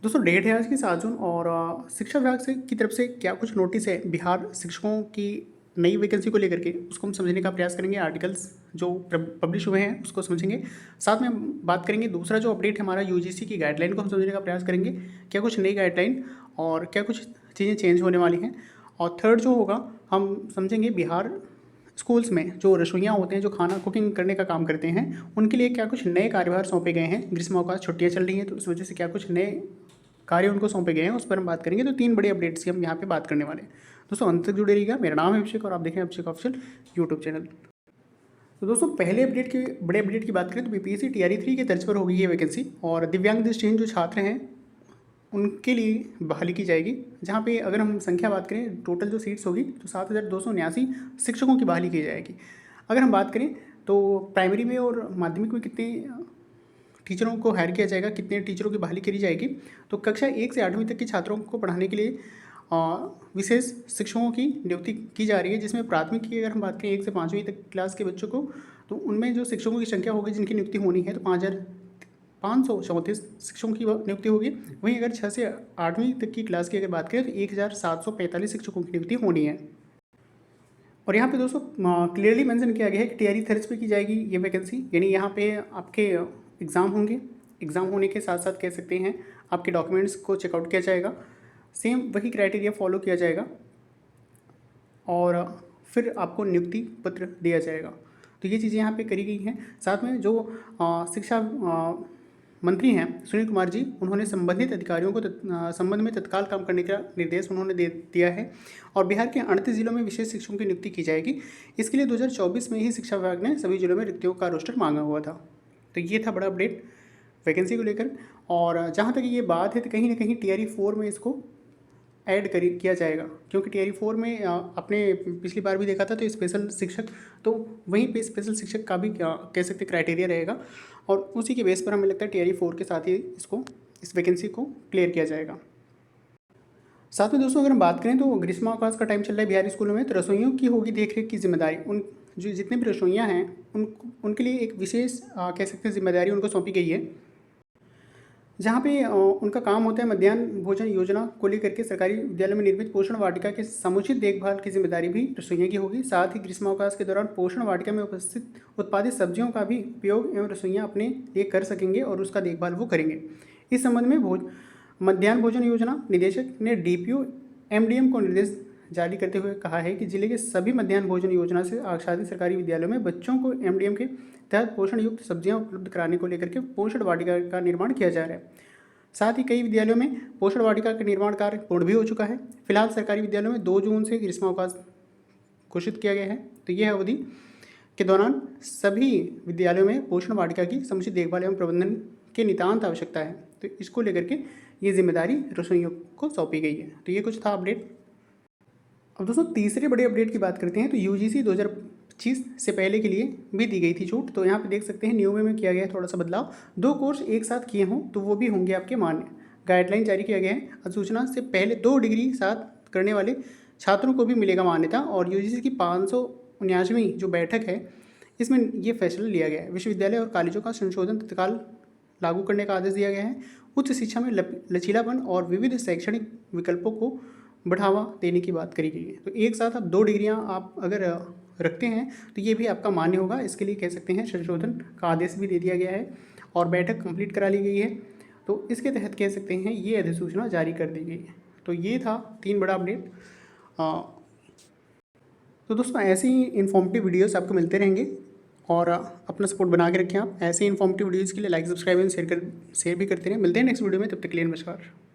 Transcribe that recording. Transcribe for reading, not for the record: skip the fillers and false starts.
दोस्तों डेट है आज की 7 जून और शिक्षा विभाग से की तरफ से क्या कुछ नोटिस है बिहार शिक्षकों की नई वैकेंसी को लेकर के, उसको हम समझने का प्रयास करेंगे। आर्टिकल्स जो पब्लिश हुए हैं उसको समझेंगे, साथ में हम बात करेंगे दूसरा जो अपडेट है हमारा यूजीसी की गाइडलाइन को हम समझने का प्रयास करेंगे, क्या कुछ नई गाइडलाइन और क्या कुछ चीज़ें चेंज होने वाली हैं। और थर्ड जो होगा हम समझेंगे बिहार स्कूल्स में जो रसोइयाँ होते हैं, जो खाना कुकिंग करने का काम करते हैं, उनके लिए क्या कुछ नए कार्यभार सौंपे गए हैं। ग्रीष्मावकाश छुट्टियाँ चल रही हैं तो इस वजह से क्या कुछ नए कार्य उनको सौंपे गए हैं, उस पर हम बात करेंगे। तो 3 बड़े अपडेट्स की हम यहाँ पे बात करने वाले हैं। दोस्तों अंत तक जुड़े रहिएगा। मेरा नाम है अभिषेक और आप देख रहे हैं अभिषेक ऑफिशियल यूट्यूब चैनल। तो दोस्तों पहले बड़े अपडेट की बात करें तो बीपीएससी टीआरई 3 के तर्ज पर होगी ये वैकेंसी और दिव्यांग दृष्टिहीन जो छात्र हैं उनके लिए बहाली की जाएगी। जहाँ पे अगर हम संख्या बात करें टोटल जो सीट्स होगी तो 7,279 शिक्षकों की बहाली की जाएगी। अगर हम बात करें तो प्राइमरी में और माध्यमिक में कितने टीचरों को हायर किया जाएगा, कितने टीचरों की बहाली करी जाएगी, तो कक्षा 1 से 8वीं तक के छात्रों को पढ़ाने के लिए विशेष शिक्षकों की नियुक्ति की जा रही है। जिसमें प्राथमिक की अगर हम बात करें 1 से 5वीं तक क्लास के बच्चों को, तो उनमें जो शिक्षकों की संख्या होगी जिनकी नियुक्ति होनी है तो 5,534 शिक्षकों की नियुक्ति होगी। वहीं अगर 6 से 8वीं तक की क्लास की अगर बात करें तो 1,745 शिक्षकों की नियुक्ति होनी है। और यहाँ पे दोस्तों क्लियरली मेंशन किया गया है कि टीआरई थर्ज पे की जाएगी ये वैकेंसी, यानी यहाँ पे आपके एग्ज़ाम होंगे। एग्ज़ाम होने के साथ साथ कह सकते हैं आपके डॉक्यूमेंट्स को चेकआउट किया जाएगा, सेम वही क्राइटेरिया फॉलो किया जाएगा और फिर आपको नियुक्ति पत्र दिया जाएगा। तो ये चीज़ें यहाँ पे करी गई हैं। साथ में जो शिक्षा मंत्री हैं सुनील कुमार जी, उन्होंने संबंधित अधिकारियों को संबंध में तत्काल काम करने का निर्देश उन्होंने दे दिया है और बिहार के 38 जिलों में विशेष शिक्षकों की नियुक्ति की जाएगी। इसके लिए 2024 में ही शिक्षा विभाग ने सभी जिलों में रिक्तियों का रोस्टर मांगा हुआ था। तो ये था बड़ा अपडेट वैकेंसी को लेकर। और जहाँ तक ये बात है तो कहीं ना कहीं टीआरई 4 में इसको ऐड किया जाएगा, क्योंकि टीआरई 4 में आपने पिछली बार भी देखा था तो स्पेशल शिक्षक, तो वहीं पे स्पेशल शिक्षक का भी कह सकते क्राइटेरिया रहेगा और उसी के बेस पर हमें लगता है टीआरई 4 के साथ ही इस वैकेंसी को क्लियर किया जाएगा। साथ में दोस्तों अगर हम बात करें तो ग्रीष्मावकाश का टाइम चल रहा है बिहारी स्कूलों में, तो रसोइयों की होगी देखरेख की जिम्मेदारी। उन जो जितने भी रसोइयाँ हैं उनके लिए एक विशेष कह सकते हैं जिम्मेदारी उनको सौंपी गई है, जहाँ पे उनका काम होता है मध्याह्न भोजन योजना को लेकर के सरकारी विद्यालय में निर्मित पोषण वाटिका के समुचित देखभाल की जिम्मेदारी भी रसोइयों की होगी। साथ ही ग्रीष्मावकाश के दौरान पोषण वाटिका में उपस्थित उत्पादित सब्जियों का भी उपयोग एवं रसोइयाँ अपने लिए कर सकेंगे और उसका देखभाल वो करेंगे। इस संबंध में मध्याह्न भोजन योजना निदेशक ने डीपीओ एमडीएम को निर्देश जारी करते हुए कहा है कि जिले के सभी मध्याह्न भोजन योजना से आच्छादित सरकारी विद्यालयों में बच्चों को एमडीएम के तहत पोषण युक्त सब्जियां उपलब्ध कराने को लेकर के पोषण वाटिका का निर्माण किया जा रहा है। साथ ही कई विद्यालयों में पोषण वाटिका का निर्माण कार्य पूर्ण भी हो चुका है। फिलहाल सरकारी विद्यालयों में 2 जून से ग्रीष्मावकाश घोषित किया गया है, तो यह अवधि के दौरान सभी विद्यालयों में पोषण वाटिका की समुचित देखभाल एवं प्रबंधन की नितांत आवश्यकता है। तो इसको लेकर के ये जिम्मेदारी रसोइयों को सौंपी गई है। तो ये कुछ था अपडेट। अब दोस्तों तीसरे बड़े अपडेट की बात करते हैं तो यूजीसी 2025 से पहले के लिए भी दी गई थी छूट। तो यहाँ पे देख सकते हैं नियमों में किया गया है थोड़ा सा बदलाव। 2 कोर्स एक साथ किए हों तो वो भी होंगे आपके मान्य। गाइडलाइन जारी किया गया है। अधिसूचना से पहले 2 डिग्री साथ करने वाले छात्रों को भी मिलेगा मान्यता और यूजीसी की 579वीं जो बैठक है इसमें ये फैसला लिया गया है। विश्वविद्यालय और कॉलेजों का संशोधन तत्काल लागू करने का आदेश दिया गया है। उच्च शिक्षा में लचीलापन और विविध शैक्षणिक विकल्पों को बढ़ावा देने की बात करी गई है। तो एक साथ आप 2 डिग्रियां आप अगर रखते हैं तो ये भी आपका मान्य होगा। इसके लिए कह सकते हैं संशोधन का आदेश भी दे दिया गया है और बैठक कंप्लीट करा ली गई है। तो इसके तहत कह सकते हैं ये अधिसूचना जारी कर दी गई है। तो ये था 3 बड़ा अपडेट। तो दोस्तों ऐसे ही इन्फॉर्मेटिव वीडियोस आपको मिलते रहेंगे और अपना सपोर्ट बना के रखें। आप ऐसे इन्फॉर्मेटिव वीडियोज़ के लिए लाइक सब्सक्राइब एंड शेयर भी करते रहें। मिलते हैं नेक्स्ट वीडियो में, तब तक के लिए नमस्कार।